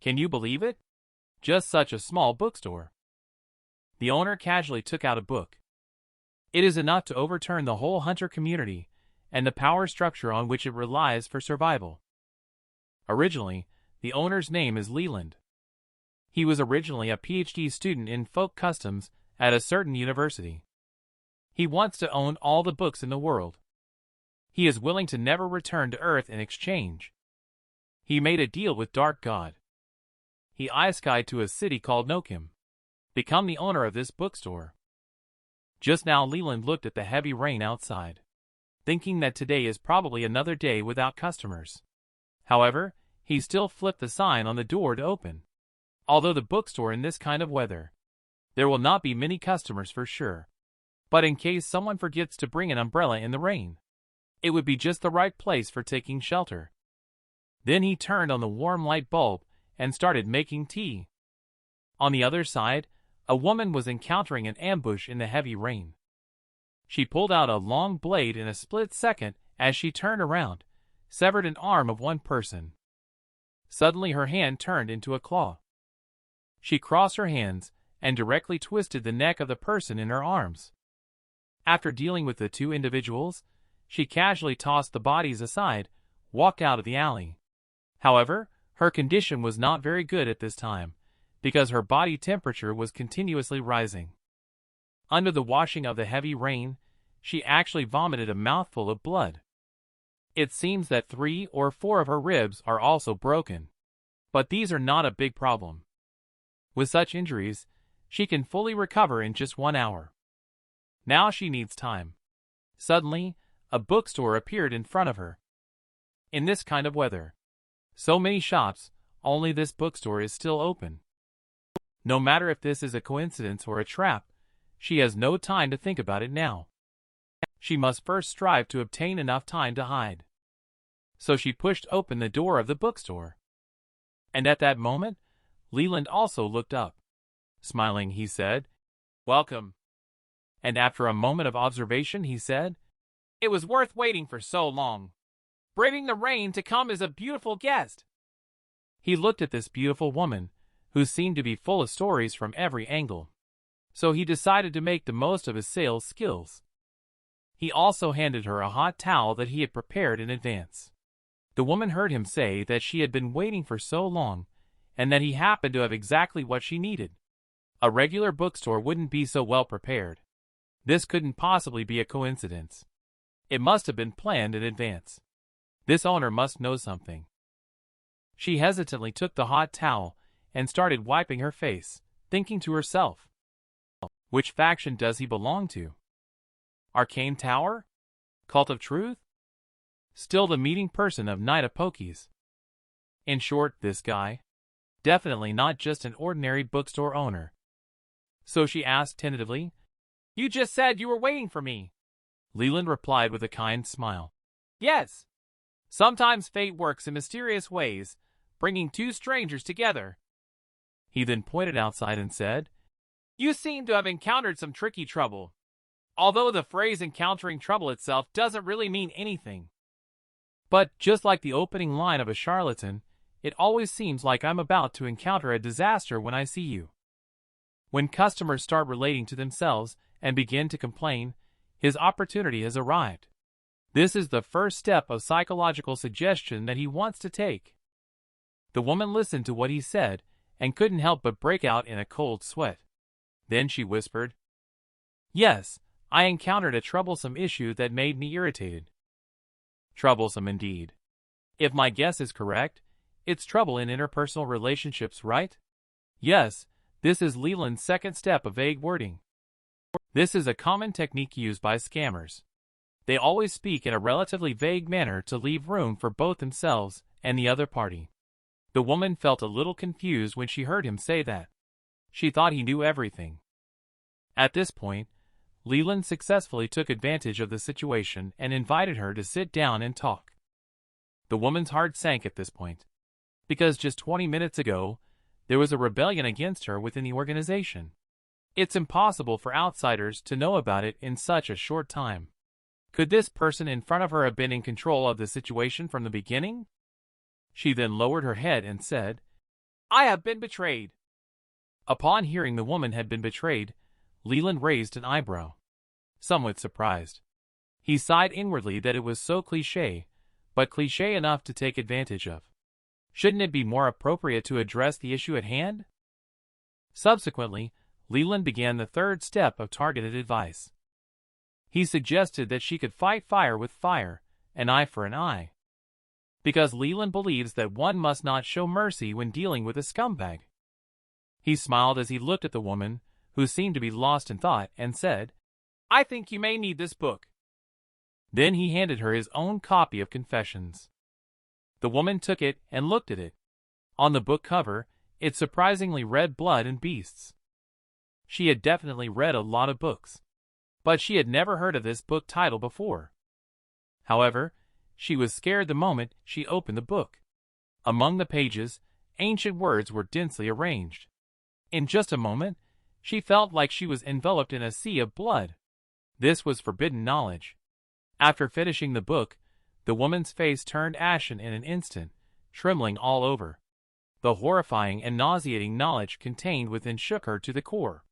Can you believe it? Just such a small bookstore. The owner casually took out a book. It is enough to overturn the whole hunter community and the power structure on which it relies for survival. Originally, the owner's name is Leland. He was originally a PhD student in folk customs at a certain university. He wants to own all the books in the world. He is willing to never return to Earth in exchange. He made a deal with Dark God. He ice-skied to a city called Nokim. Become the owner of this bookstore. Just now Leland looked at the heavy rain outside, thinking that today is probably another day without customers. However, he still flipped the sign on the door to open. Although the bookstore in this kind of weather, there will not be many customers for sure. But in case someone forgets to bring an umbrella in the rain, it would be just the right place for taking shelter. Then he turned on the warm light bulb and started making tea. On the other side, a woman was encountering an ambush in the heavy rain. She pulled out a long blade in a split second as she turned around, severed an arm of one person. Suddenly her hand turned into a claw. She crossed her hands and directly twisted the neck of the person in her arms. After dealing with the two individuals, she casually tossed the bodies aside, walked out of the alley. However, her condition was not very good at this time, because her body temperature was continuously rising. Under the washing of the heavy rain, she actually vomited a mouthful of blood. It seems that 3 or 4 of her ribs are also broken. But these are not a big problem. With such injuries, she can fully recover in just 1 hour. Now she needs time. Suddenly, a bookstore appeared in front of her. In this kind of weather, so many shops, only this bookstore is still open. No matter if this is a coincidence or a trap, she has no time to think about it now. She must first strive to obtain enough time to hide. So she pushed open the door of the bookstore. And at that moment, Leland also looked up. Smiling, he said, "Welcome." And after a moment of observation, he said, "It was worth waiting for so long. Braving the rain to come is a beautiful guest." He looked at this beautiful woman, who seemed to be full of stories from every angle. So he decided to make the most of his sales skills. He also handed her a hot towel that he had prepared in advance. The woman heard him say that she had been waiting for so long, and that he happened to have exactly what she needed. A regular bookstore wouldn't be so well prepared. This couldn't possibly be a coincidence. It must have been planned in advance. This owner must know something. She hesitantly took the hot towel and started wiping her face, thinking to herself, which faction does he belong to? Arcane Tower? Cult of Truth? Still the meeting person of Night of Pokies. In short, this guy? Definitely not just an ordinary bookstore owner. So she asked tentatively, "You just said you were waiting for me." Leland replied with a kind smile. "Yes. Sometimes fate works in mysterious ways, bringing two strangers together." He then pointed outside and said, "You seem to have encountered some tricky trouble. Although the phrase encountering trouble itself doesn't really mean anything. But just like the opening line of a charlatan, it always seems like I'm about to encounter a disaster when I see you." When customers start relating to themselves and begin to complain, his opportunity has arrived. This is the first step of psychological suggestion that he wants to take. The woman listened to what he said and couldn't help but break out in a cold sweat. Then she whispered, "Yes, I encountered a troublesome issue that made me irritated." Troublesome indeed. If my guess is correct, it's trouble in interpersonal relationships, right? Yes, this is Leland's second step of vague wording. This is a common technique used by scammers. They always speak in a relatively vague manner to leave room for both themselves and the other party. The woman felt a little confused when she heard him say that. She thought he knew everything. At this point, Leland successfully took advantage of the situation and invited her to sit down and talk. The woman's heart sank at this point, because just 20 minutes ago, there was a rebellion against her within the organization. It's impossible for outsiders to know about it in such a short time. Could this person in front of her have been in control of the situation from the beginning? She then lowered her head and said, I have been betrayed. Upon hearing the woman had been betrayed, Leland raised an eyebrow, somewhat surprised. He sighed inwardly that it was so cliché, but cliché enough to take advantage of. Shouldn't it be more appropriate to address the issue at hand? Subsequently, Leland began the third step of targeted advice. He suggested that she could fight fire with fire, an eye for an eye. Because Leland believes that one must not show mercy when dealing with a scumbag. He smiled as he looked at the woman, who seemed to be lost in thought, and said, I think you may need this book. Then he handed her his own copy of Confessions. The woman took it and looked at it. On the book cover, it surprisingly read Blood and Beasts. She had definitely read a lot of books, but she had never heard of this book title before. However, she was scared the moment she opened the book. Among the pages, ancient words were densely arranged. In just a moment, she felt like she was enveloped in a sea of blood. This was forbidden knowledge. After finishing the book, the woman's face turned ashen in an instant, trembling all over. The horrifying and nauseating knowledge contained within shook her to the core.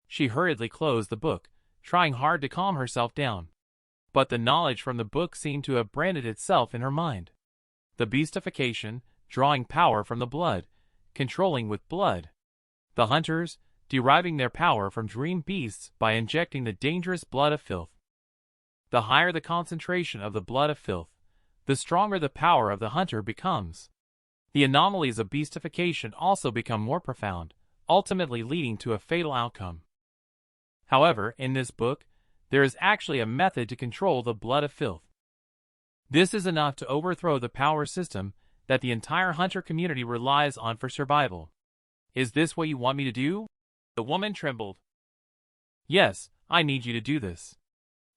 She hurriedly closed the book, trying hard to calm herself down. But the knowledge from the book seemed to have branded itself in her mind. The beastification, drawing power from the blood, controlling with blood. The hunters, deriving their power from dream beasts by injecting the dangerous blood of filth. The higher the concentration of the blood of filth, the stronger the power of the hunter becomes. The anomalies of beastification also become more profound, ultimately leading to a fatal outcome. However, in this book, there is actually a method to control the blood of filth. This is enough to overthrow the power system that the entire hunter community relies on for survival. Is this what you want me to do? The woman trembled. Yes, I need you to do this.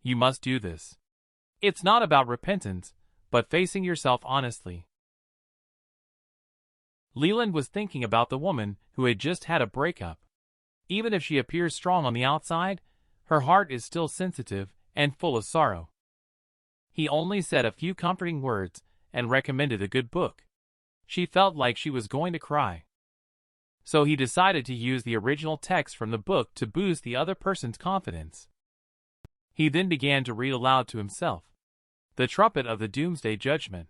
You must do this. It's not about repentance, but facing yourself honestly. Leland was thinking about the woman who had just had a breakup. Even if she appears strong on the outside, her heart is still sensitive and full of sorrow. He only said a few comforting words and recommended a good book. She felt like she was going to cry. So he decided to use the original text from the book to boost the other person's confidence. He then began to read aloud to himself. The trumpet of the doomsday judgment.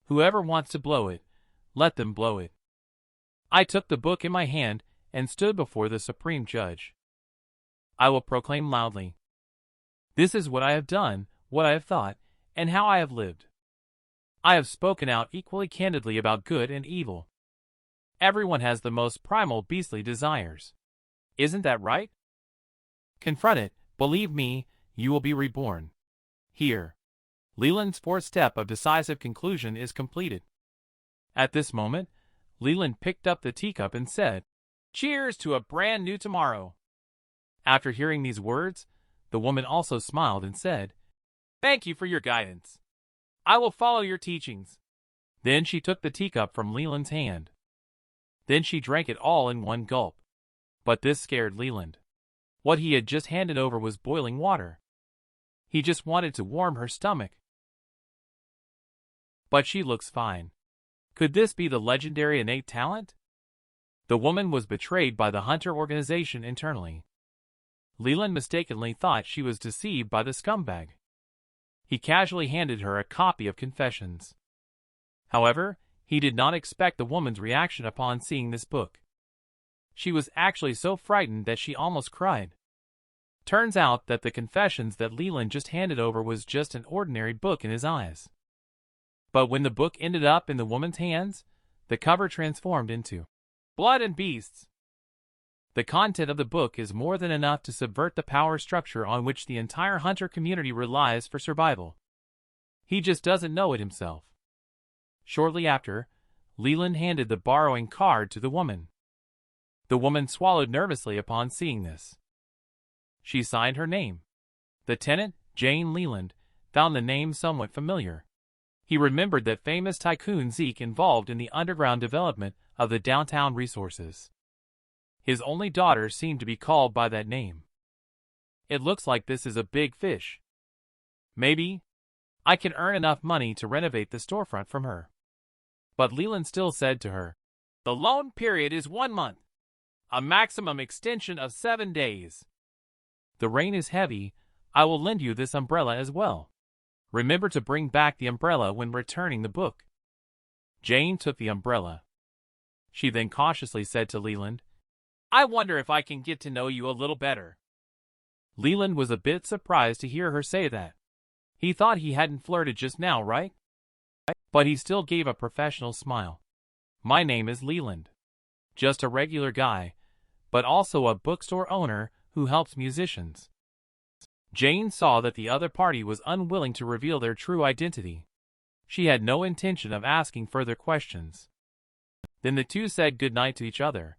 Whoever wants to blow it, let them blow it. I took the book in my hand and stood before the supreme judge. I will proclaim loudly. This is what I have done, what I have thought, and how I have lived. I have spoken out equally candidly about good and evil. Everyone has the most primal beastly desires. Isn't that right? Confront it, believe me, you will be reborn. Here. Leland's fourth step of decisive conclusion is completed. At this moment, Leland picked up the teacup and said, Cheers to a brand new tomorrow. After hearing these words, the woman also smiled and said, Thank you for your guidance. I will follow your teachings. Then she took the teacup from Leland's hand. Then she drank it all in one gulp. But this scared Leland. What he had just handed over was boiling water. He just wanted to warm her stomach. But she looks fine. Could this be the legendary innate talent? The woman was betrayed by the hunter organization internally. Leland mistakenly thought she was deceived by the scumbag. He casually handed her a copy of Confessions. However, he did not expect the woman's reaction upon seeing this book. She was actually so frightened that she almost cried. Turns out that the Confessions that Leland just handed over was just an ordinary book in his eyes. But when the book ended up in the woman's hands, the cover transformed into Blood and Beasts. The content of the book is more than enough to subvert the power structure on which the entire hunter community relies for survival. He just doesn't know it himself. Shortly after, Leland handed the borrowing card to the woman. The woman swallowed nervously upon seeing this. She signed her name. The tenant, Jane Leland, found the name somewhat familiar. He remembered that famous tycoon Zeke involved in the underground development of the downtown resources. His only daughter seemed to be called by that name. It looks like this is a big fish. Maybe I can earn enough money to renovate the storefront from her. But Leland still said to her, The loan period is 1 month, a maximum extension of 7 days. The rain is heavy. I will lend you this umbrella as well. Remember to bring back the umbrella when returning the book. Jane took the umbrella. She then cautiously said to Leland, I wonder if I can get to know you a little better. Leland was a bit surprised to hear her say that. He thought he hadn't flirted just now, right? But he still gave a professional smile. My name is Leland. Just a regular guy, but also a bookstore owner who helps musicians. Jane saw that the other party was unwilling to reveal their true identity. She had no intention of asking further questions. Then the two said goodnight to each other.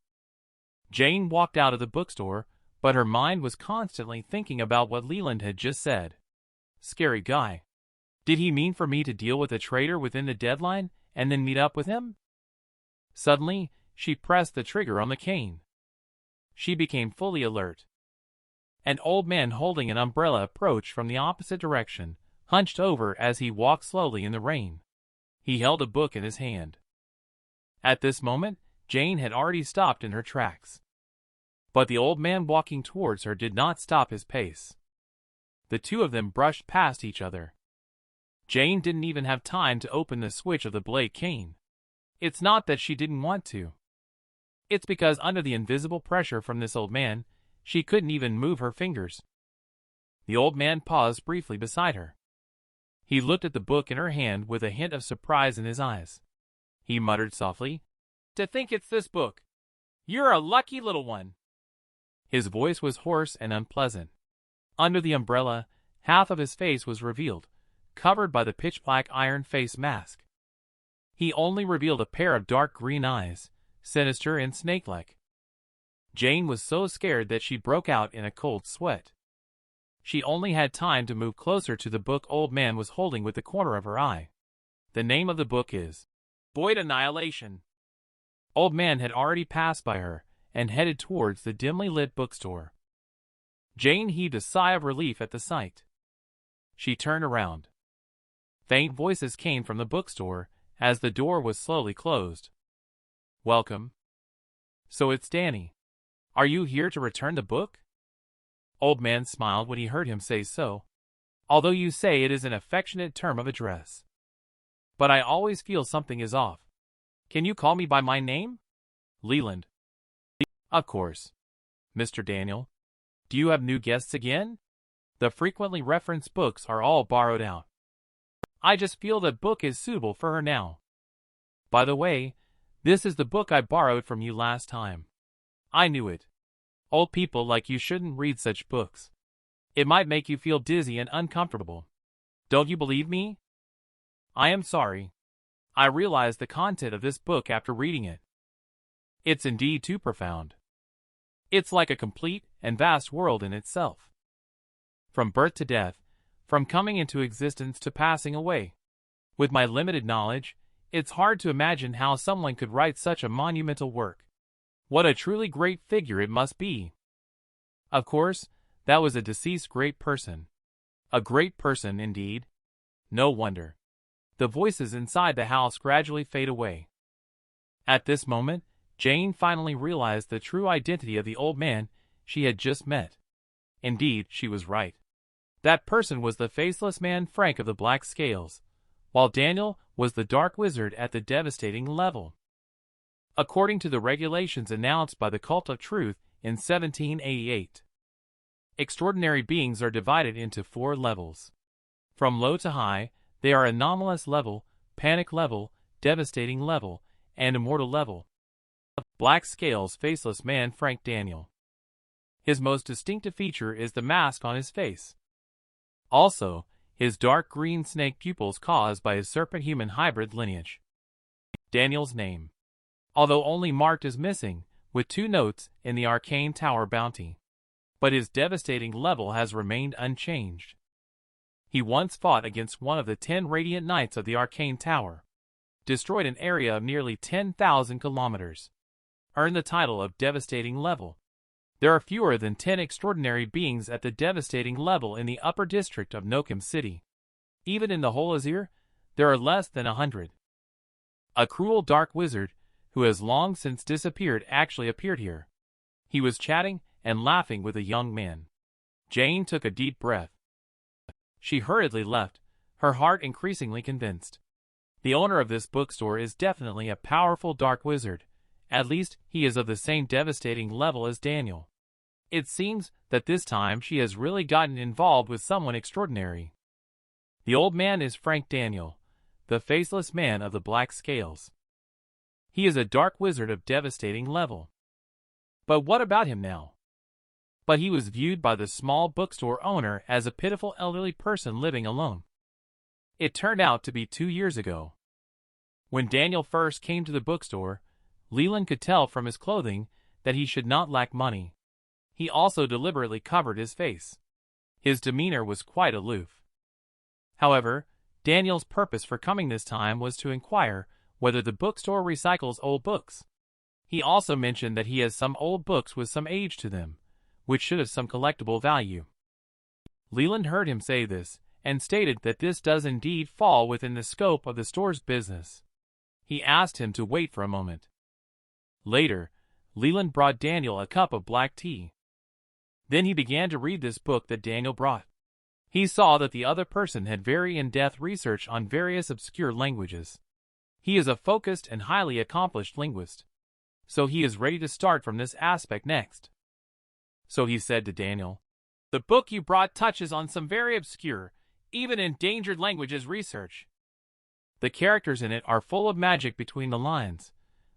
Jane walked out of the bookstore, but her mind was constantly thinking about what Leland had just said. Scary guy. Did he mean for me to deal with a traitor within the deadline and then meet up with him? Suddenly, she pressed the trigger on the cane. She became fully alert. An old man holding an umbrella approached from the opposite direction, hunched over as he walked slowly in the rain. He held a book in his hand. At this moment, Jane had already stopped in her tracks. But the old man walking towards her did not stop his pace. The two of them brushed past each other. Jane didn't even have time to open the switch of the blade cane. It's not that she didn't want to. It's because under the invisible pressure from this old man, she couldn't even move her fingers. The old man paused briefly beside her. He looked at the book in her hand with a hint of surprise in his eyes. He muttered softly, To think it's this book. You're a lucky little one. His voice was hoarse and unpleasant. Under the umbrella, half of his face was revealed, covered by the pitch-black iron face mask. He only revealed a pair of dark green eyes, sinister and snake-like. Jane was so scared that she broke out in a cold sweat. She only had time to move closer to the book old man was holding with the corner of her eye. The name of the book is Void Annihilation. Old man had already passed by her and headed towards the dimly lit bookstore. Jane heaved a sigh of relief at the sight. She turned around. Faint voices came from the bookstore as the door was slowly closed. Welcome. So it's Danny. Are you here to return the book? Old man smiled when he heard him say so, although you say it is an affectionate term of address. But I always feel something is off. Can you call me by my name? Leland. Of course. Mr. Daniel. Do you have new guests again? The frequently referenced books are all borrowed out. I just feel that book is suitable for her now. By the way, this is the book I borrowed from you last time. I knew it. Old people like you shouldn't read such books. It might make you feel dizzy and uncomfortable. Don't you believe me? I am sorry. I realized the content of this book after reading it. It's indeed too profound. It's like a complete and vast world in itself. From birth to death, from coming into existence to passing away. With my limited knowledge, it's hard to imagine how someone could write such a monumental work. What a truly great figure it must be. Of course, that was a deceased great person. A great person indeed. No wonder. The voices inside the house gradually fade away. At this moment, Jane finally realized the true identity of the old man she had just met. Indeed, she was right. That person was the faceless man Frank of the Black Scales, while Daniel was the dark wizard at the devastating level. According to the regulations announced by the Cult of Truth in 1788, extraordinary beings are divided into 4 levels. From low to high, they are anomalous level, panic level, devastating level, and immortal level. Black Scales faceless man Frank Daniel. His most distinctive feature is the mask on his face. Also, his dark green snake pupils caused by his serpent-human hybrid lineage. Daniel's name, although only marked as missing, with 2 notes in the Arcane Tower bounty. But his devastating level has remained unchanged. He once fought against one of the 10 Radiant Knights of the Arcane Tower, destroyed an area of nearly 10,000 kilometers, earned the title of Devastating Level. There are fewer than 10 extraordinary beings at the devastating level in the upper district of Nokum City. Even in the whole Azir, there are less than 100. A cruel dark wizard, who has long since disappeared, actually appeared here. He was chatting and laughing with a young man. Jane took a deep breath. She hurriedly left, her heart increasingly convinced. The owner of this bookstore is definitely a powerful dark wizard. At least, he is of the same devastating level as Daniel. It seems that this time she has really gotten involved with someone extraordinary. The old man is Frank Daniel, the faceless man of the black scales. He is a dark wizard of devastating level. But what about him now? But he was viewed by the small bookstore owner as a pitiful elderly person living alone. It turned out to be 2 years ago. When Daniel first came to the bookstore, Leland could tell from his clothing that he should not lack money. He also deliberately covered his face. His demeanor was quite aloof. However, Daniel's purpose for coming this time was to inquire whether the bookstore recycles old books. He also mentioned that he has some old books with some age to them, which should have some collectible value. Leland heard him say this, and stated that this does indeed fall within the scope of the store's business. He asked him to wait for a moment. Later, Leland brought Daniel a cup of black tea. Then he began to read this book that Daniel brought. He saw that the other person had very in-depth research on various obscure languages. He is a focused and highly accomplished linguist, so he is ready to start from this aspect next. So he said to Daniel, "The book you brought touches on some very obscure, even endangered languages research. The characters in it are full of magic between the lines,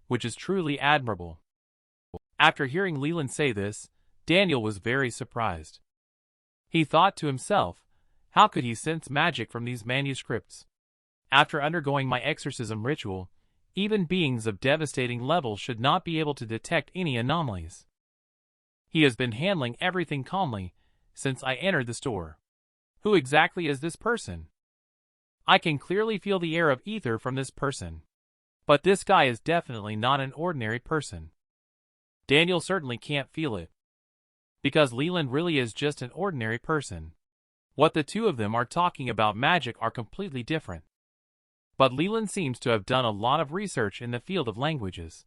which is truly admirable." After hearing Leland say this, Daniel was very surprised. He thought to himself, how could he sense magic from these manuscripts? After undergoing my exorcism ritual, even beings of devastating level should not be able to detect any anomalies. He has been handling everything calmly since I entered the store. Who exactly is this person? I can clearly feel the air of ether from this person. But this guy is definitely not an ordinary person. Daniel certainly can't feel it, because Leland really is just an ordinary person. What the two of them are talking about magic are completely different. But Leland seems to have done a lot of research in the field of languages.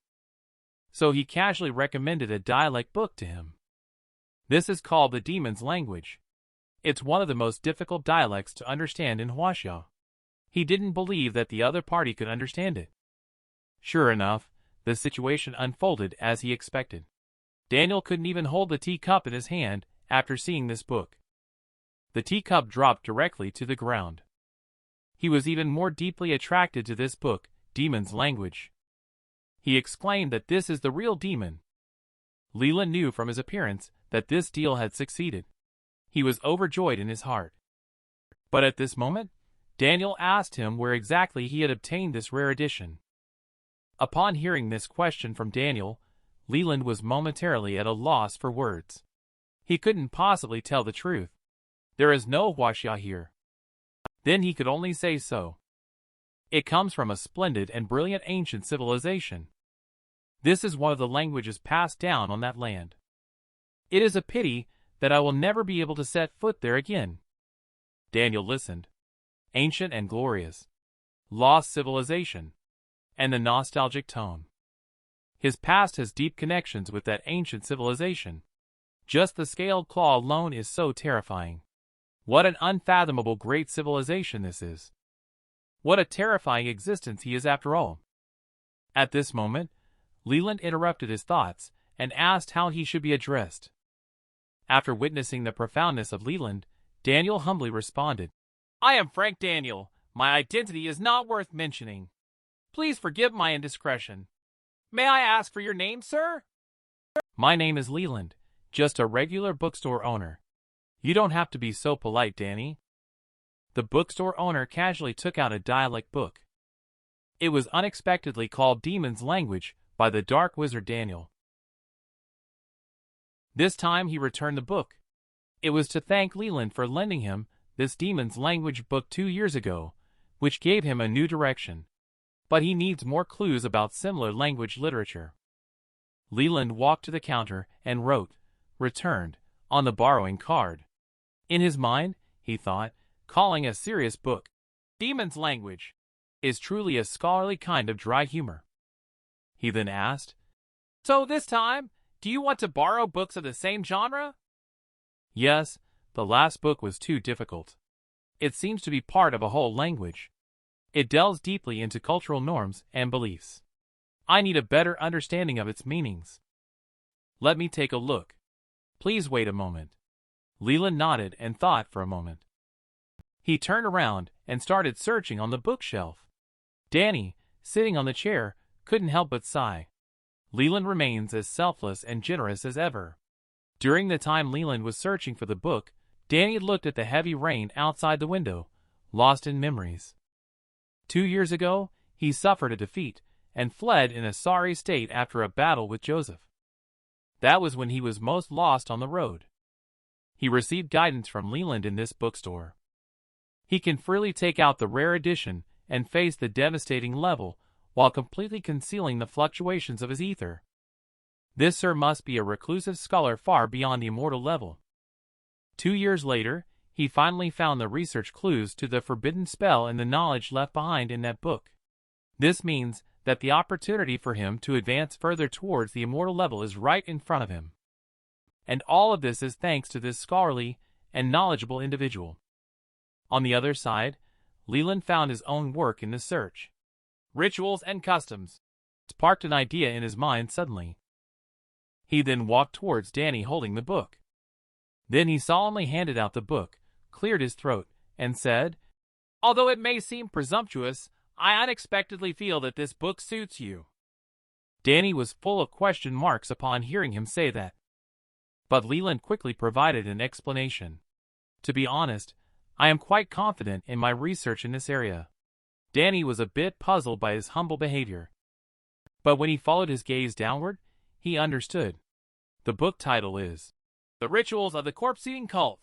So he casually recommended a dialect book to him. This is called the Demon's Language. It's one of the most difficult dialects to understand in Huaxia. He didn't believe that the other party could understand it. Sure enough, the situation unfolded as he expected. Daniel couldn't even hold the teacup in his hand after seeing this book. The teacup dropped directly to the ground. He was even more deeply attracted to this book, Demon's Language. He exclaimed that this is the real demon. Leland knew from his appearance that this deal had succeeded. He was overjoyed in his heart. But at this moment, Daniel asked him where exactly he had obtained this rare edition. Upon hearing this question from Daniel, Leland was momentarily at a loss for words. He couldn't possibly tell the truth. There is no Huaxia here. Then he could only say so. It comes from a splendid and brilliant ancient civilization. This is one of the languages passed down on that land. It is a pity that I will never be able to set foot there again. Daniel listened. Ancient and glorious. Lost civilization. And the nostalgic tone. His past has deep connections with that ancient civilization. Just the scaled claw alone is so terrifying. What an unfathomable great civilization this is. What a terrifying existence he is after all. At this moment, Leland interrupted his thoughts and asked how he should be addressed. After witnessing the profoundness of Leland, Daniel humbly responded, "I am Frank Daniel. My identity is not worth mentioning. Please forgive my indiscretion. May I ask for your name, sir?" "My name is Leland, just a regular bookstore owner. You don't have to be so polite, Danny." The bookstore owner casually took out a dialect book. It was unexpectedly called Demon's Language by the dark wizard Daniel. This time he returned the book. It was to thank Leland for lending him this Demon's Language book 2 years ago, which gave him a new direction. But he needs more clues about similar language literature. Leland walked to the counter and wrote, "Returned," on the borrowing card. In his mind, he thought, calling a serious book Demon's Language is truly a scholarly kind of dry humor. He then asked, "So this time, do you want to borrow books of the same genre?" "Yes, the last book was too difficult. It seems to be part of a whole language. It delves deeply into cultural norms and beliefs. I need a better understanding of its meanings." "Let me take a look. Please wait a moment." Leland nodded and thought for a moment. He turned around and started searching on the bookshelf. Danny, sitting on the chair, couldn't help but sigh. Leland remains as selfless and generous as ever. During the time Leland was searching for the book, Danny looked at the heavy rain outside the window, lost in memories. 2 years ago, he suffered a defeat and fled in a sorry state after a battle with Joseph. That was when he was most lost on the road. He received guidance from Leland in this bookstore. He can freely take out the rare edition and face the devastating level while completely concealing the fluctuations of his ether. This sir must be a reclusive scholar far beyond the immortal level. 2 years later, he finally found the research clues to the forbidden spell and the knowledge left behind in that book. This means that the opportunity for him to advance further towards the immortal level is right in front of him. And all of this is thanks to this scholarly and knowledgeable individual. On the other side, Leland found his own work in the search. Rituals and customs sparked an idea in his mind suddenly. He then walked towards Danny holding the book. Then he solemnly handed out the book, cleared his throat, and said, "Although it may seem presumptuous, I unexpectedly feel that this book suits you." Danny was full of question marks upon hearing him say that. But Leland quickly provided an explanation. "To be honest, I am quite confident in my research in this area." Danny was a bit puzzled by his humble behavior. But when he followed his gaze downward, he understood. The book title is The Rituals of the Corpse-Eating Cult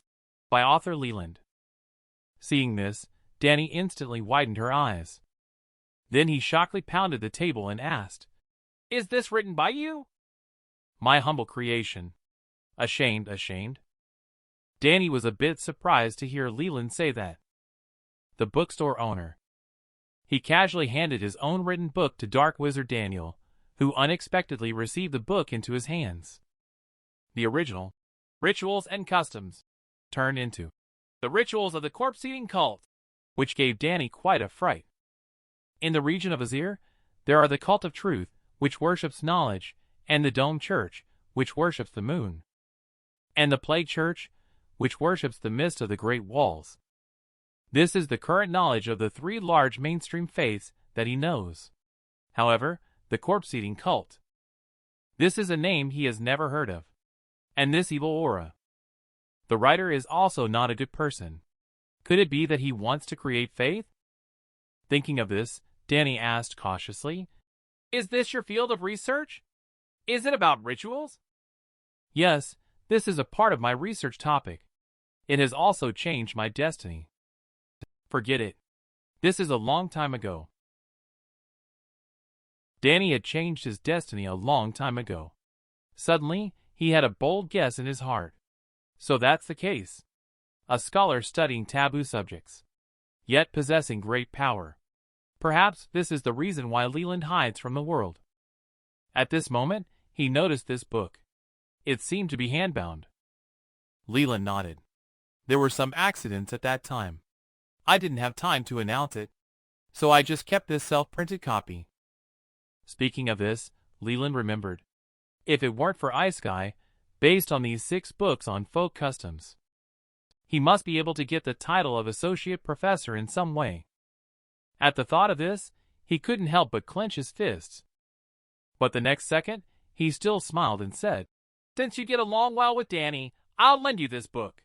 by author Leland. Seeing this, Danny instantly widened her eyes. Then he shockingly pounded the table and asked, "Is this written by you?" "My humble creation." Ashamed. Danny was a bit surprised to hear Leland say that. The bookstore owner. He casually handed his own written book to Dark Wizard Daniel, who unexpectedly received the book into his hands. The original, Rituals and Customs, turned into The Rituals of the Corpse-Eating Cult, which gave Danny quite a fright. In the region of Azir, there are the Cult of Truth, which worships knowledge, and the Dome Church, which worships the moon, and the Plague Church, which worships the mist of the Great Walls. This is the current knowledge of the 3 large mainstream faiths that he knows. However, the corpse-eating cult. This is a name he has never heard of. And this evil aura. The writer is also not a good person. Could it be that he wants to create faith? Thinking of this, Danny asked cautiously, "Is this your field of research? Is it about rituals?" "Yes, this is a part of my research topic. It has also changed my destiny." "Forget it. This is a long time ago." Danny had changed his destiny a long time ago. Suddenly, he had a bold guess in his heart. So that's the case. A scholar studying taboo subjects, yet possessing great power. Perhaps this is the reason why Leland hides from the world. At this moment, he noticed this book. It seemed to be handbound. Leland nodded. There were some accidents at that time. I didn't have time to announce it, so I just kept this self-printed copy. Speaking of this, Leland remembered. If it weren't for Ice Guy, based on these 6 books on folk customs, he must be able to get the title of associate professor in some way. At the thought of this, he couldn't help but clench his fists. But the next second, he still smiled and said, "Since you get along well with Danny, I'll lend you this book.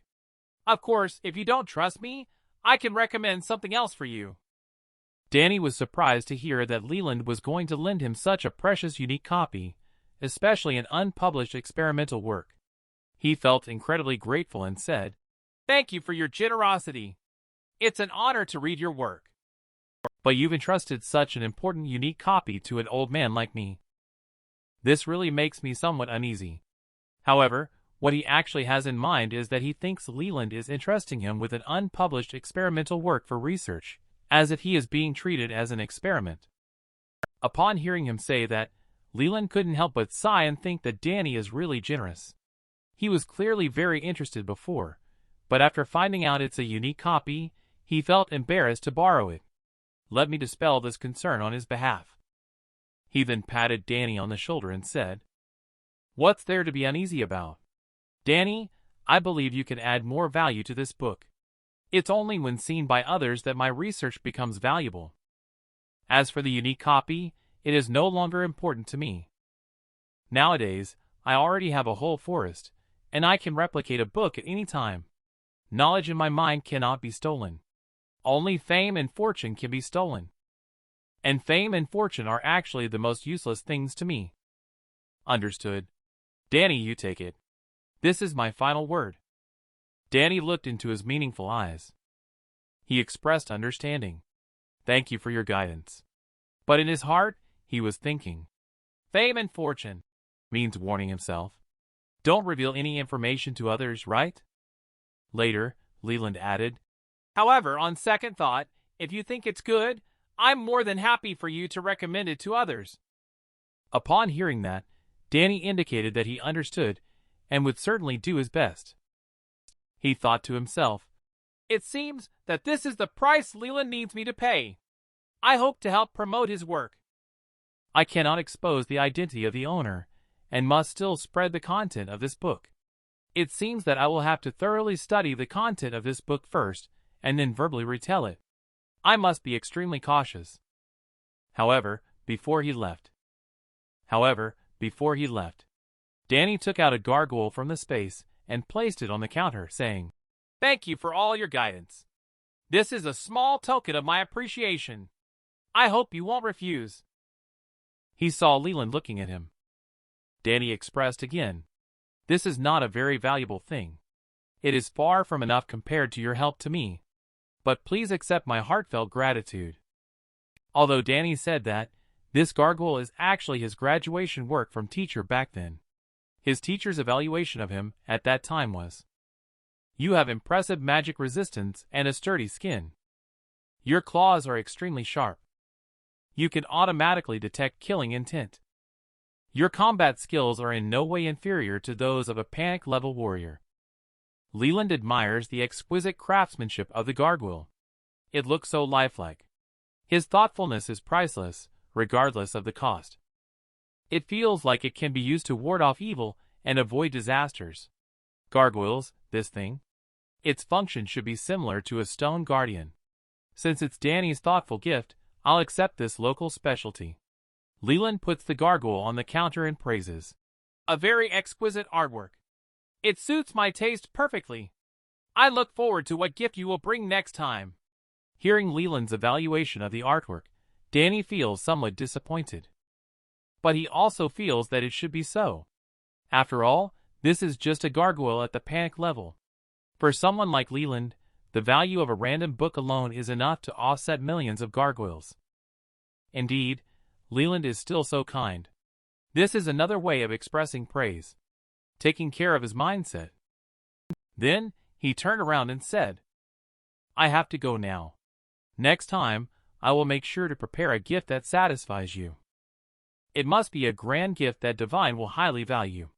Of course, if you don't trust me, I can recommend something else for you." Danny was surprised to hear that Leland was going to lend him such a precious unique copy, especially an unpublished experimental work. He felt incredibly grateful and said, "Thank you for your generosity. It's an honor to read your work. But you've entrusted such an important unique copy to an old man like me. This really makes me somewhat uneasy." However, what he actually has in mind is that he thinks Leland is entrusting him with an unpublished experimental work for research, as if he is being treated as an experiment. Upon hearing him say that, Leland couldn't help but sigh and think that Danny is really generous. He was clearly very interested before, but after finding out it's a unique copy, he felt embarrassed to borrow it. Let me dispel this concern on his behalf. He then patted Danny on the shoulder and said, "What's there to be uneasy about? Danny, I believe you can add more value to this book. It's only when seen by others that my research becomes valuable. As for the unique copy, it is no longer important to me. Nowadays, I already have a whole forest, and I can replicate a book at any time. Knowledge in my mind cannot be stolen. Only fame and fortune can be stolen. And fame and fortune are actually the most useless things to me." "Understood. Danny, you take it. This is my final word." Danny looked into his meaningful eyes. He expressed understanding. "Thank you for your guidance." But in his heart, he was thinking, "Fame and fortune" means warning himself. Don't reveal any information to others, right? Later, Leland added, "However, on second thought, if you think it's good, I'm more than happy for you to recommend it to others." Upon hearing that, Danny indicated that he understood and would certainly do his best. He thought to himself, "It seems that this is the price Leland needs me to pay. I hope to help promote his work. I cannot expose the identity of the owner, and must still spread the content of this book. It seems that I will have to thoroughly study the content of this book first, and then verbally retell it. I must be extremely cautious." However, before he left, Danny took out a gargoyle from the space and placed it on the counter, saying, "Thank you for all your guidance. This is a small token of my appreciation. I hope you won't refuse." He saw Leland looking at him. Danny expressed again, "This is not a very valuable thing. It is far from enough compared to your help to me. But please accept my heartfelt gratitude." Although Danny said that, this gargoyle is actually his graduation work from teacher back then. His teacher's evaluation of him at that time was, "You have impressive magic resistance and a sturdy skin. Your claws are extremely sharp. You can automatically detect killing intent. Your combat skills are in no way inferior to those of a panic-level warrior." Leland admires the exquisite craftsmanship of the gargoyle. It looks so lifelike. His thoughtfulness is priceless, regardless of the cost. It feels like it can be used to ward off evil and avoid disasters. Gargoyles, this thing. Its function should be similar to a stone guardian. Since it's Danny's thoughtful gift, I'll accept this local specialty. Leland puts the gargoyle on the counter and praises, "A very exquisite artwork. It suits my taste perfectly. I look forward to what gift you will bring next time." Hearing Leland's evaluation of the artwork, Danny feels somewhat disappointed. But he also feels that it should be so. After all, this is just a gargoyle at the panic level. For someone like Leland, the value of a random book alone is enough to offset millions of gargoyles. Indeed, Leland is still so kind. This is another way of expressing praise, taking care of his mindset. Then, he turned around and said, "I have to go now. Next time, I will make sure to prepare a gift that satisfies you. It must be a grand gift that Divine will highly value."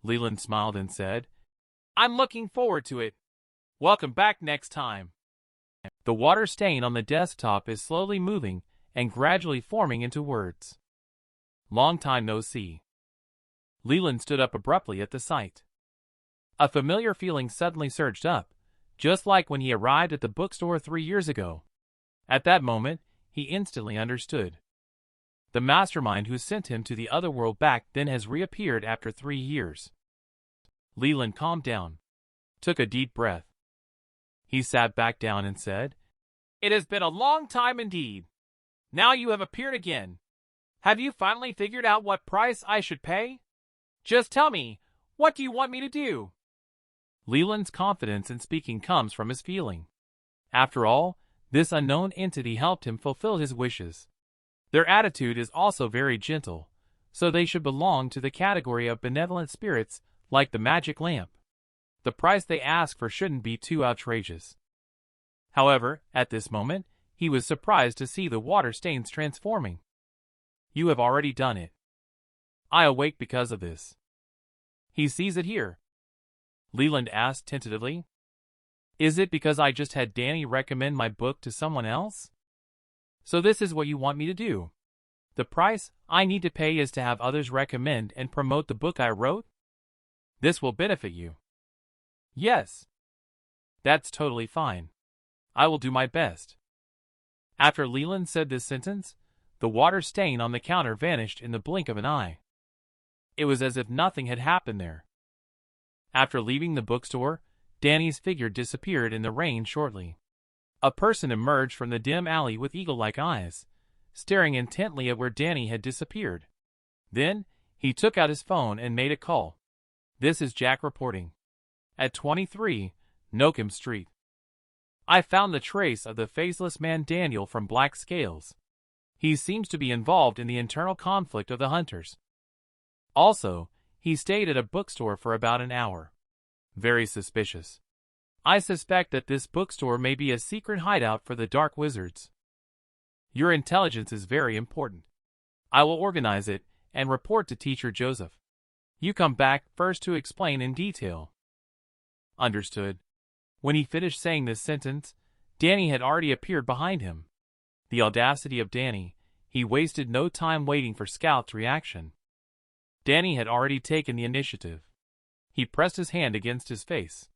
Leland smiled and said, "I'm looking forward to it. Welcome back next time." The water stain on the desktop is slowly moving and gradually forming into words. "Long time no see." Leland stood up abruptly at the sight. A familiar feeling suddenly surged up, just like when he arrived at the bookstore 3 years ago. At that moment, he instantly understood. The mastermind who sent him to the other world back then has reappeared after 3 years. Leland calmed down, took a deep breath. He sat back down and said, "It has been a long time indeed. Now you have appeared again. Have you finally figured out what price I should pay? Just tell me, what do you want me to do?" Leland's confidence in speaking comes from his feeling. After all, this unknown entity helped him fulfill his wishes. Their attitude is also very gentle, so they should belong to the category of benevolent spirits like the magic lamp. The price they ask for shouldn't be too outrageous. However, at this moment, he was surprised to see the water stains transforming. "You have already done it. I awake because of this. He sees it here. Leland asked tentatively. Is it because I just had Danny recommend my book to someone else? So this is what you want me to do? The price I need to pay is to have others recommend and promote the book I wrote? This will benefit you. Yes. That's totally fine. I will do my best. After Leland said this sentence, the water stain on the counter vanished in the blink of an eye. It was as if nothing had happened there. After leaving the bookstore, Danny's figure disappeared in the rain shortly. A person emerged from the dim alley with eagle-like eyes, staring intently at where Danny had disappeared. Then, he took out his phone and made a call. This is Jack reporting. At 23, Nokem Street. I found the trace of the faceless man Daniel from Black Scales. He seems to be involved in the internal conflict of the hunters. Also, he stayed at a bookstore for about an hour. Very suspicious. I suspect that this bookstore may be a secret hideout for the Dark Wizards. Your intelligence is very important. I will organize it and report to Teacher Joseph. You come back first to explain in detail. Understood. When he finished saying this sentence, Danny had already appeared behind him. The audacity of Danny, he wasted no time waiting for Scout's reaction. Danny had already taken the initiative. He pressed his hand against his face.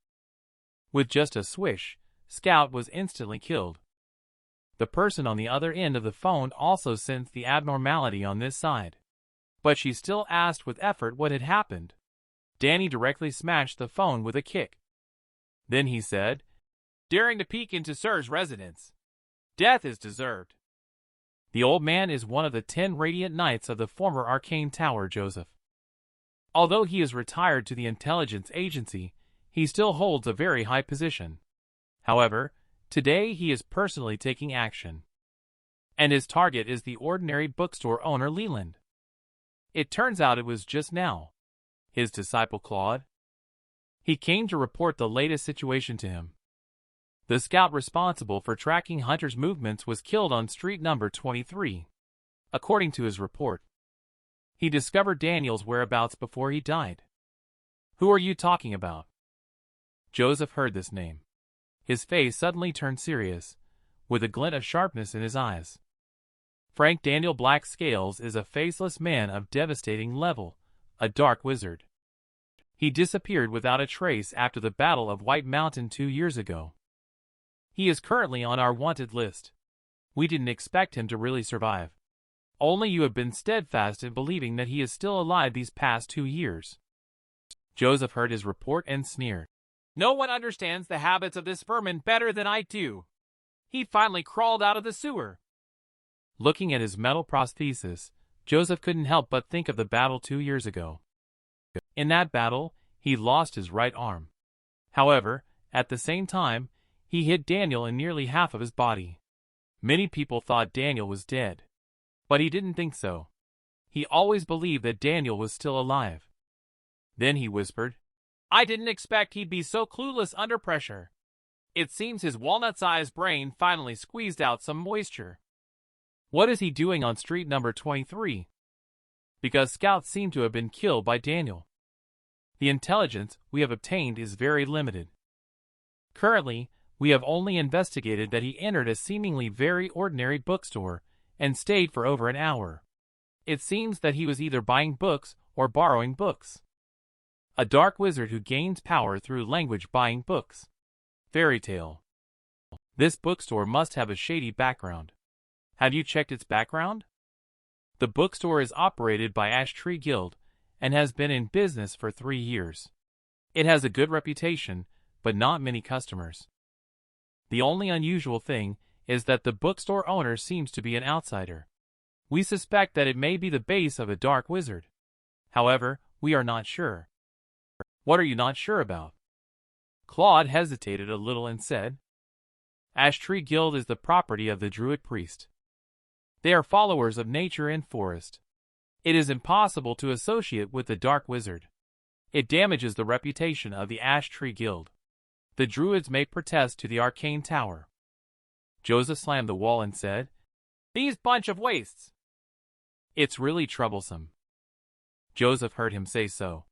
With just a swish, Scout was instantly killed. The person on the other end of the phone also sensed the abnormality on this side. But she still asked with effort what had happened. Danny directly smashed the phone with a kick. Then he said, "Daring to peek into Sir's residence. Death is deserved." The old man is one of the 10 radiant knights of the former Arcane Tower, Joseph. Although he is retired to the intelligence agency, he still holds a very high position. However, today he is personally taking action. And his target is the ordinary bookstore owner Leland. It turns out it was just now his disciple Claude. He came to report the latest situation to him. The scout responsible for tracking Hunter's movements was killed on street number 23. According to his report, he discovered Daniel's whereabouts before he died. Who are you talking about? Joseph heard this name. His face suddenly turned serious, with a glint of sharpness in his eyes. Frank Daniel Black Scales is a faceless man of devastating level, a dark wizard. He disappeared without a trace after the Battle of White Mountain 2 years ago. He is currently on our wanted list. We didn't expect him to really survive. Only you have been steadfast in believing that he is still alive these past 2 years. Joseph heard his report and sneered. No one understands the habits of this vermin better than I do. He finally crawled out of the sewer. Looking at his metal prosthesis, Joseph couldn't help but think of the battle 2 years ago. In that battle, he lost his right arm. However, at the same time, he hit Daniel in nearly half of his body. Many people thought Daniel was dead. But he didn't think so. He always believed that Daniel was still alive. Then he whispered, I didn't expect he'd be so clueless under pressure. It seems his walnut-sized brain finally squeezed out some moisture. What is he doing on street number 23? Because scouts seem to have been killed by Daniel. The intelligence we have obtained is very limited. Currently, we have only investigated that he entered a seemingly very ordinary bookstore and stayed for over an hour. It seems that he was either buying books or borrowing books. A dark wizard who gains power through language buying books. Fairy tale. This bookstore must have a shady background. Have you checked its background? The bookstore is operated by Ash Tree Guild and has been in business for 3 years. It has a good reputation, but not many customers. The only unusual thing is that the bookstore owner seems to be an outsider. We suspect that it may be the base of a dark wizard. However, we are not sure. What are you not sure about? Claude hesitated a little and said, Ash Tree Guild is the property of the druid priest. They are followers of nature and forest. It is impossible to associate with the dark wizard. It damages the reputation of the Ash Tree Guild. The druids may protest to the Arcane Tower. Joseph slammed the wall and said, These bunch of wastes. It's really troublesome. Joseph heard him say so.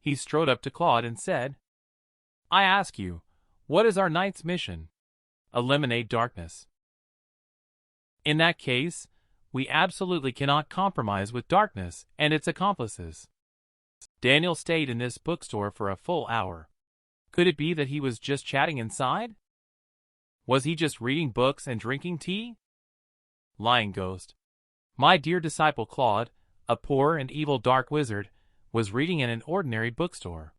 He strode up to Claude and said, I ask you, what is our night's mission? Eliminate darkness. In that case, we absolutely cannot compromise with darkness and its accomplices. Daniel stayed in this bookstore for a full hour. Could it be that he was just chatting inside? Was he just reading books and drinking tea? Lying ghost. My dear disciple Claude, a poor and evil dark wizard, was reading in an ordinary bookstore.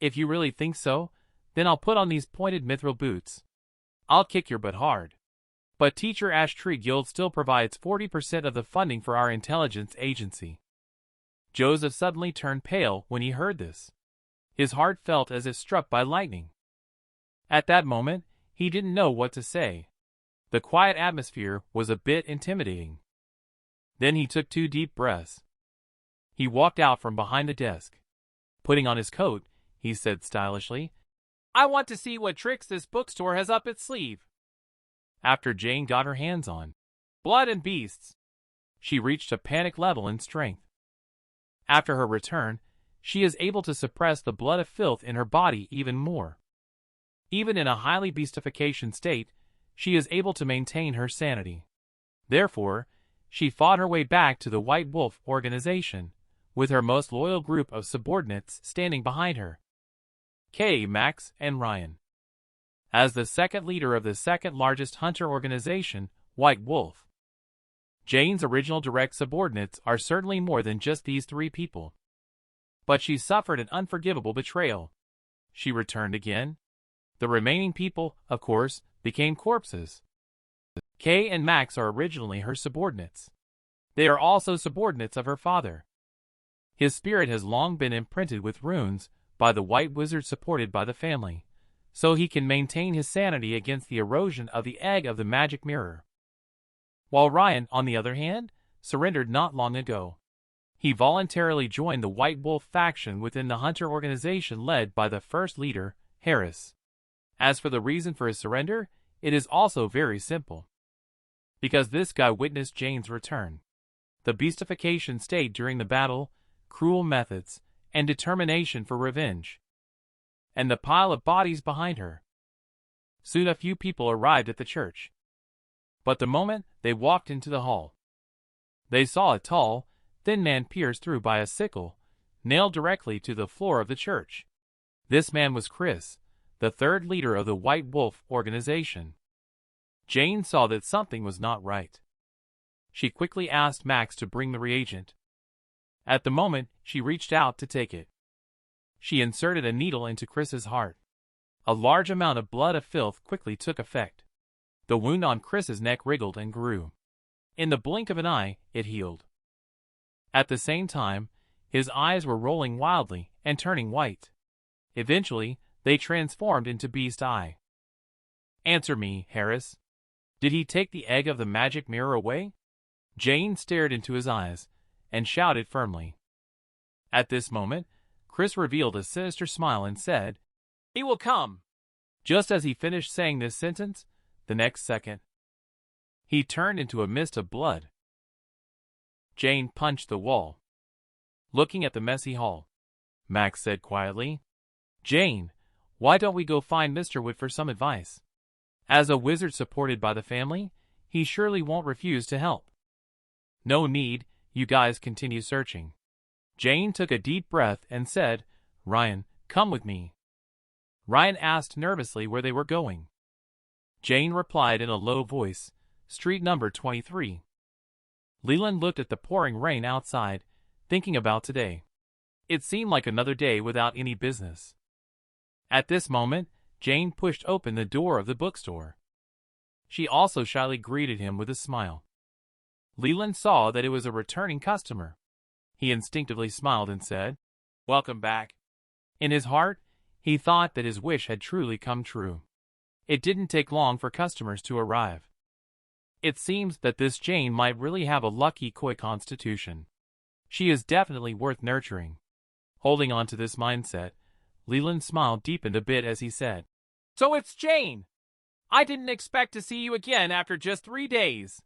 If you really think so, then I'll put on these pointed mithril boots. I'll kick your butt hard. But Teacher Ash Tree Guild still provides 40% of the funding for our intelligence agency. Joseph suddenly turned pale when he heard this. His heart felt as if struck by lightning. At that moment, he didn't know what to say. The quiet atmosphere was a bit intimidating. Then he took 2 deep breaths. He walked out from behind the desk. Putting on his coat, he said stylishly, I want to see what tricks this bookstore has up its sleeve. After Jane got her hands on Blood and Beasts, she reached a panic level in strength. After her return, she is able to suppress the blood of filth in her body even more. Even in a highly beastification state, she is able to maintain her sanity. Therefore, she fought her way back to the White Wolf organization, with her most loyal group of subordinates standing behind her. Kay, Max, and Ryan. As the second leader of the second largest hunter organization, White Wolf. Jane's original direct subordinates are certainly more than just these 3 people. But she suffered an unforgivable betrayal. She returned again. The remaining people, of course, became corpses. Kay and Max are originally her subordinates. They are also subordinates of her father. His spirit has long been imprinted with runes by the White Wizard supported by the family, so he can maintain his sanity against the erosion of the egg of the magic mirror. While Ryan, on the other hand, surrendered not long ago. He voluntarily joined the White Wolf faction within the hunter organization led by the first leader, Harris. As for the reason for his surrender, it is also very simple. Because this guy witnessed Jane's return. The beastification state during the battle, cruel methods, and determination for revenge. And the pile of bodies behind her. Soon a few people arrived at the church. But the moment they walked into the hall, they saw a tall, thin man pierced through by a sickle, nailed directly to the floor of the church. This man was Chris, the third leader of the White Wolf organization. Jane saw that something was not right. She quickly asked Max to bring the reagent. At the moment, she reached out to take it. She inserted a needle into Chris's heart. A large amount of blood of filth quickly took effect. The wound on Chris's neck wriggled and grew. In the blink of an eye, it healed. At the same time, his eyes were rolling wildly and turning white. Eventually, they transformed into Beast Eye. Answer me, Harris. Did he take the egg of the magic mirror away? Jane stared into his eyes and shouted firmly. At this moment, Chris revealed a sinister smile and said, He will come. Just as he finished saying this sentence, the next second, he turned into a mist of blood. Jane punched the wall. Looking at the messy hall, Max said quietly, Jane, why don't we go find Mr. Wood for some advice? As a wizard supported by the family, he surely won't refuse to help. No need, you guys continue searching. Jane took a deep breath and said, Ryan, come with me. Ryan asked nervously where they were going. Jane replied in a low voice, Street number 23. Leland looked at the pouring rain outside, thinking about today. It seemed like another day without any business. At this moment, Jane pushed open the door of the bookstore. She also shyly greeted him with a smile. Leland saw that it was a returning customer. He instinctively smiled and said, Welcome back. In his heart, he thought that his wish had truly come true. It didn't take long for customers to arrive. It seems that this Jane might really have a lucky koi constitution. She is definitely worth nurturing. Holding on to this mindset, Leland's smile deepened a bit as he said, So it's Jane! I didn't expect to see you again after just 3 days.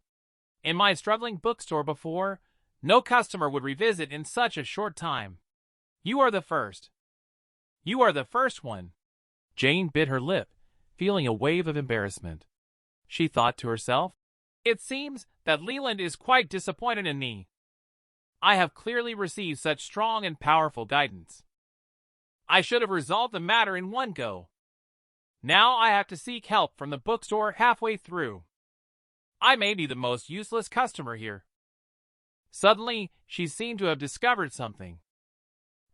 In my struggling bookstore before, No customer would revisit in such a short time. You are the first. You are the first one. Jane bit her lip, feeling a wave of embarrassment. She thought to herself, it seems that Leland is quite disappointed in me. I have clearly received such strong and powerful guidance. I should have resolved the matter in one go. Now I have to seek help from the bookstore halfway through. I may be the most useless customer here. Suddenly, she seemed to have discovered something.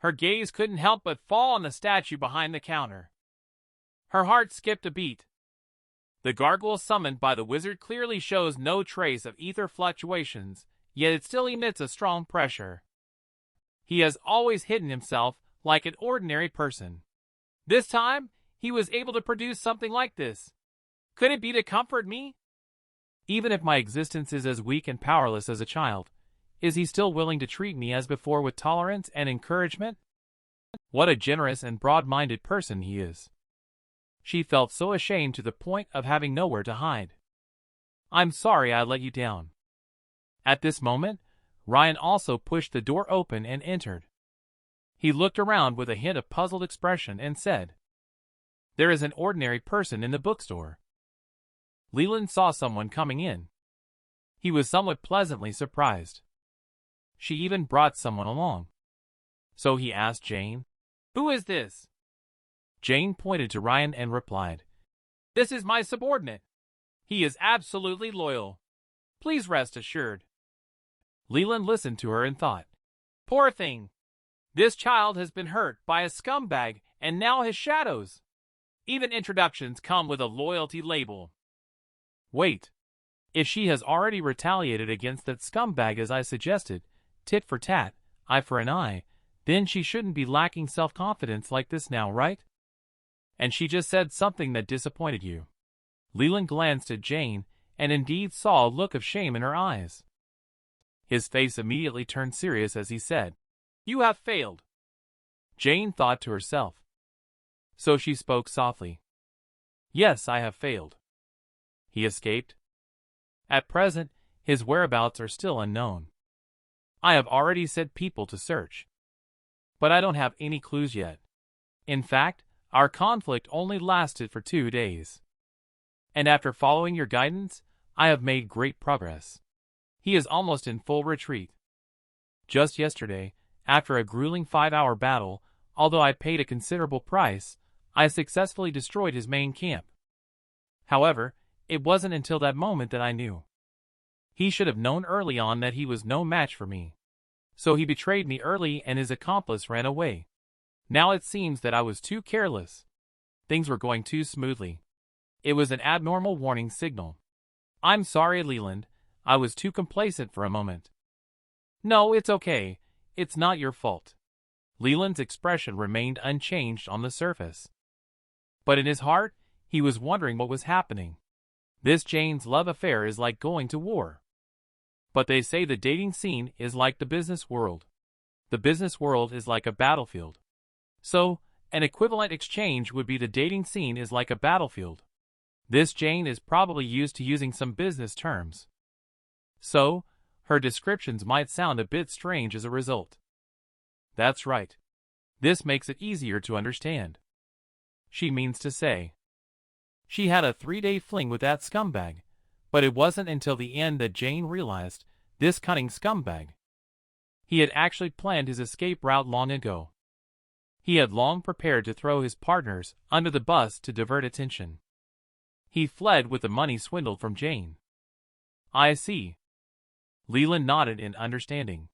Her gaze couldn't help but fall on the statue behind the counter. Her heart skipped a beat. The gargoyle summoned by the wizard clearly shows no trace of ether fluctuations, yet it still emits a strong pressure. He has always hidden himself like an ordinary person. This time, he was able to produce something like this. Could it be to comfort me? Even if my existence is as weak and powerless as a child, is he still willing to treat me as before with tolerance and encouragement? What a generous and broad-minded person he is. She felt so ashamed to the point of having nowhere to hide. I'm sorry I let you down. At this moment, Ryan also pushed the door open and entered. He looked around with a hint of puzzled expression and said, there is an ordinary person in the bookstore. Leland saw someone coming in. He was somewhat pleasantly surprised. She even brought someone along. So he asked Jane, who is this? Jane pointed to Ryan and replied, this is my subordinate. He is absolutely loyal. Please rest assured. Leland listened to her and thought, poor thing. This child has been hurt by a scumbag and now his shadows. Even introductions come with a loyalty label. Wait. If she has already retaliated against that scumbag as I suggested, tit for tat, eye for an eye, then she shouldn't be lacking self-confidence like this now, right? And she just said something that disappointed you. Leland glanced at Jane and indeed saw a look of shame in her eyes. His face immediately turned serious as he said, you have failed. Jane thought to herself. So she spoke softly. Yes, I have failed. He escaped. At present, his whereabouts are still unknown. I have already sent people to search. But I don't have any clues yet. In fact, our conflict only lasted for 2 days. And after following your guidance, I have made great progress. He is almost in full retreat. Just yesterday, after a grueling 5-hour battle, although I paid a considerable price, I successfully destroyed his main camp. However, it wasn't until that moment that I knew. He should have known early on that he was no match for me. So he betrayed me early and his accomplice ran away. Now it seems that I was too careless. Things were going too smoothly. It was an abnormal warning signal. I'm sorry, Leland. I was too complacent for a moment. No, it's okay. It's not your fault. Leland's expression remained unchanged on the surface. But in his heart, he was wondering what was happening. This Jane's love affair is like going to war. But they say the dating scene is like the business world. The business world is like a battlefield. So, an equivalent exchange would be the dating scene is like a battlefield. This Jane is probably used to using some business terms. So, her descriptions might sound a bit strange as a result. That's right. This makes it easier to understand. She means to say, she had a 3-day fling with that scumbag, but it wasn't until the end that Jane realized this cunning scumbag. He had actually planned his escape route long ago. He had long prepared to throw his partners under the bus to divert attention. He fled with the money swindled from Jane. I see. Leland nodded in understanding.